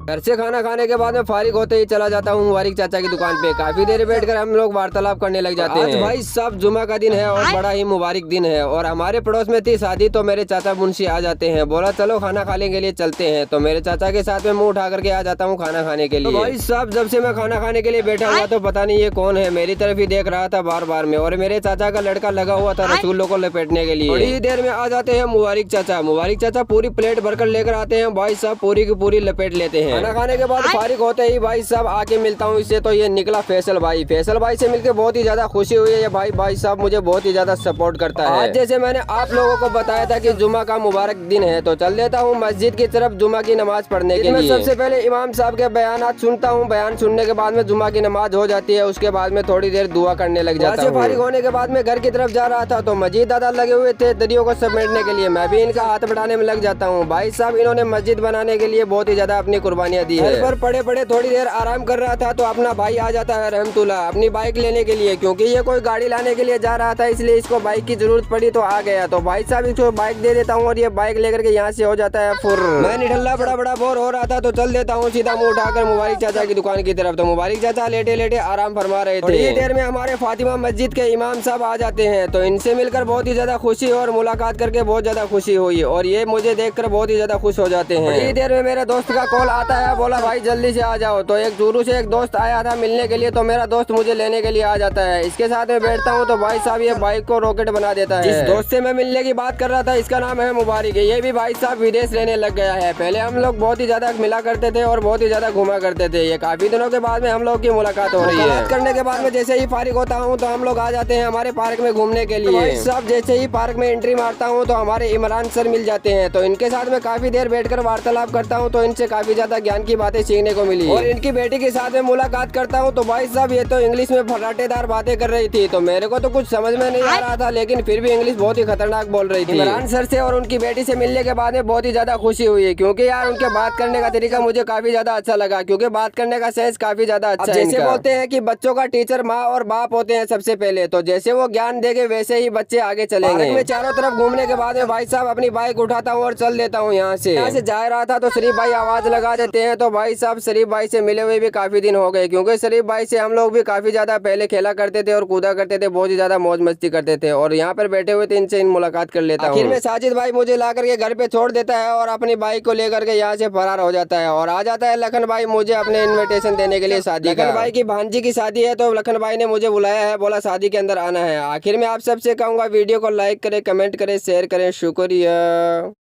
घर से खाना खाने के बाद में फारिग होते ही चला जाता हूँ मुबारक चाचा की दुकान पे। काफी देर बैठकर हम लोग वार्तालाप करने लग जाते हैं। आज भाई सब जुमा का दिन है और बड़ा ही मुबारक दिन है और हमारे पड़ोस में थी शादी, तो मेरे चाचा मुंशी आ जाते हैं। बोला चलो खाना खाने के लिए चलते हैं, तो मेरे चाचा के साथ में मुंह उठा करके आ जाता हूँ खाना खाने के लिए। तो भाई साहब जब से मैं खाना खाने के लिए बैठा हुआ तो पता नहीं ये कौन है, मेरी तरफ ही देख रहा था बार बार में, और मेरे चाचा का लड़का लगा हुआ था रसगुल्लों को लपेटने के लिए। थोड़ी देर में आ जाते हैं मुबारक चाचा। मुबारक चाचा पूरी प्लेट भरकर लेकर आते हैं, भाई साहब पूरी की पूरी लपेट लेते हैं। खाना खाने के बाद फारिग होते ही भाई साहब आके मिलता हूँ इससे, तो ये निकला फैसल भाई। फैसल भाई से मिलकर बहुत ही ज्यादा खुशी हुई है। ये भाई साहब मुझे बहुत ही ज्यादा सपोर्ट करता है। आज जैसे मैंने आप लोगों को बताया था कि जुमा का मुबारक दिन है, तो चल देता हूँ मस्जिद की तरफ जुमा की नमाज पढ़ने के लिए। सबसे पहले इमाम साहब के बयान सुनता हूँ। बयान सुनने के बाद में जुमा की नमाज हो जाती है। उसके बाद में थोड़ी देर दुआ करने लग जाता हूँ। फारिग होने के बाद में घर की तरफ जा रहा था तो मस्जिद दादा लगे हुए थे दरियों को समेटने के लिए। मैं भी इनका हाथ बढ़ाने में लग जाता हूँ। भाई साहब इन्होंने मस्जिद बनाने के लिए बहुत ही ज्यादा अपनी कुर्बानियां दी है। पर पड़े पड़े थोड़ी देर आराम कर रहा था तो अपना भाई आ जाता है रहमतुल्लाह अपनी बाइक लेने के लिए, क्योंकि ये कोई गाड़ी लाने के लिए जा रहा था, इसलिए इसको बाइक की जरूरत पड़ी तो आ गया। तो भाई साहब इसको बाइक दे देता हूँ और ये बाइक लेकर के यहाँ से हो जाता है फुर। मैं निठल्ला बड़ा बोर हो रहा था तो चल देता हूँ सीधा मुंह उठाकर मुबारक चाचा की दुकान की तरफ। तो मुबारक चाचा लेटे लेटे आराम फरमा रहे थे। थोड़ी देर में हमारे फातिमा मस्जिद के इमाम साहब आ जाते हैं, तो इनसे मिलकर बहुत ही ज्यादा खुशी और मुलाकात करके बहुत ज्यादा खुशी हुई, और ये मुझे देखकर बहुत ही ज्यादा खुश हो जाते हैं। थोड़ी देर में मेरे दोस्त का कॉल आता है, बोला भाई जल्दी से आ जाओ। तो एक चूरू से एक दोस्त आया था मिलने के लिए, तो मेरा दोस्त मुझे लेने के लिए आ जाता है। इसके साथ में बैठता हूँ तो भाई साहब ये बाइक को रॉकेट बना देता है। जिस दोस्त से मैं मिलने की बात कर रहा था इसका नाम है मुबारक। ये भी भाई साहब विदेश रहने लग गया है। पहले हम लोग बहुत ही ज्यादा मिला करते थे और बहुत ही ज्यादा घुमा करते थे। ये काफी दिनों के बाद में हम लोग की मुलाकात हो रही है। बात करने के बाद में जैसे ही फारिग होता हूँ तो हम लोग आ जाते हैं हमारे पार्क में घूमने के लिए। भाई साहब जैसे ही पार्क में एंट्री मारता हूँ तो हमारे इमरान सर मिल जाते हैं, तो इनके साथ में काफी देर बैठकर वार्तालाप करता हूँ, तो इनसे काफी ज्यादा ज्ञान की बातें सीखने को मिली। और इनकी बेटी के साथ में मुलाकात करता हूँ तो भाई साहब ये तो इंग्लिश में फराटेदार बातें कर रही थी, तो मेरे को तो कुछ समझ में नहीं आ रहा था, लेकिन फिर भी इंग्लिश बहुत ही खतरनाक बोल रही थी। इमरान सर से और उनकी बेटी से मिलने के बाद में बहुत ही ज्यादा खुशी हुई है, क्योंकि यार उनके बात करने का तरीका मुझे काफी ज्यादा अच्छा लगा, क्योंकि बात करने का सेंस काफी ज्यादा अच्छा है। जैसे बोलते हैं कि बच्चों का टीचर माँ और बाप होते हैं सबसे पहले, तो जैसे वो ज्ञान देंगे वैसे ही बच्चे आगे चलेंगे। मैं चारों तरफ घूमने के बाद में भाई साहब अपनी बाइक उठाता हूँ और चल देता हूँ यहाँ से जा रहा था तो शरीफ भाई आवाज लगा देते हैं। तो भाई साहब शरीफ भाई से मिले हुए भी काफी दिन हो गए, क्योंकि शरीफ भाई से हम लोग भी काफी ज्यादा पहले खेला करते थे और कूदा करते थे, बहुत ही ज्यादा मौज मस्ती करते थे, और यहाँ पर बैठे हुए थे इनसे इन मुलाकात कर लेता हूँ। आखिर में साजिद भाई मुझे ला करके घर पे छोड़ देता है और अपनी बाइक को लेकर के यहाँ से फरार हो जाता है, और आ जाता है लखन भाई मुझे अपने इन्विटेशन देने के लिए शादी का। लखन भाई की भांजी की शादी है, तो लखन भाई ने मुझे बुलाया है, बोला शादी के अंदर आना है। आखिर में आप सबसे कहूँगा वीडियो को लाइक करें, कमेंट करें, शेयर करें। शुक्रिया।